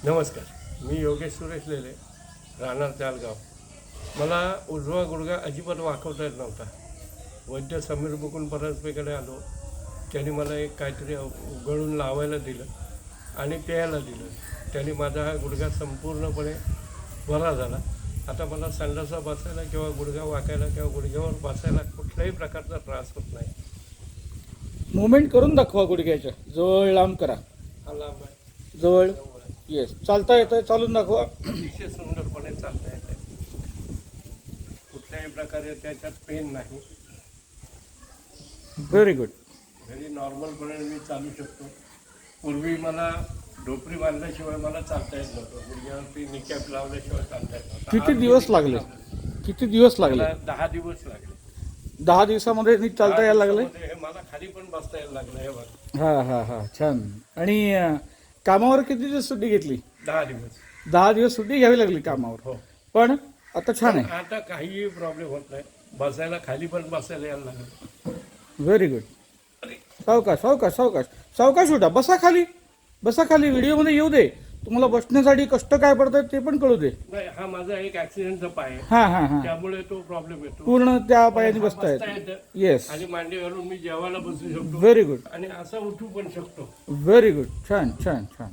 नमस्कार, मी योगेश सुरेश लेले, राहणार चालगाव. मला उजवा गुडघा अजिबात वाकवता येत नव्हता. वैद्य समीर मुकुंद परस्पेकडे आलो. त्यांनी मला एक काहीतरी उघडून लावायला दिलं आणि प्यायला दिलं. त्यांनी माझा हा गुडघा संपूर्णपणे बरा झाला. आता मला संडासा बसायला किंवा गुडघा वाकायला किंवा गुडघ्यावर बसायला कुठल्याही प्रकारचा त्रास होत नाही. मुवमेंट करून दाखवा गुडघ्याच्या. जवळ लांब करा. हा लांब आहे, जवळ. जवळ आहे. येस. चालता येतं, चालून दाखवा. अतिशय सुंदरपणे चालता येते. कुठल्याही प्रकारे त्याच्यात पेन नाही. Very good. घरी नॉर्मलपणे मी चालू शकतो. पूर्वी मला ढोपरी बांधल्याशिवाय मला चालता येत नव्हतं. गुडघ्यावरती निकॅप लावल्याशिवाय चालता येत नव्हतं. किती दिवस लागले? किती दिवस लागले? मला 10 दिवस लागले. 10 दिवसामध्ये नीट चालता यायला लागले? 10 दिवसामध्ये हे मला खाली पण बसता यायला लागलं. हे बघ, हा हा हा, छान. आणि कामावर किती दिवस सुट्टी घेतली? 10 दिवस. 10 दिवस सुट्टी घ्यावी लागली कामावर. हो. पण आता छान आहे. आता काहीही प्रॉब्लेम होत नाही. बसायला खाली पण बसायला यायला लागलं. Very good. सावकाश सावकाश सावकाश सावकाश उठा. बसा खाली, बसा खाली. व्हिडिओमध्ये येऊ दे. तुम्हाला बसण्यासाठी कष्ट काय पडतात ते पण कळू दे. नाही, हा माझा एक ऍक्सिडेंटचा पाय आहे. हा हा हा. त्यामुळे तो प्रॉब्लेम येतो. पूर्ण त्या पायाने हा बसता येतं. येतं. येस. आणि मांडी घालून मी जेवायला बसू शकतो व्हेरी गुड. आणि असं उठू पण शकतो. Very good. छान छान छान.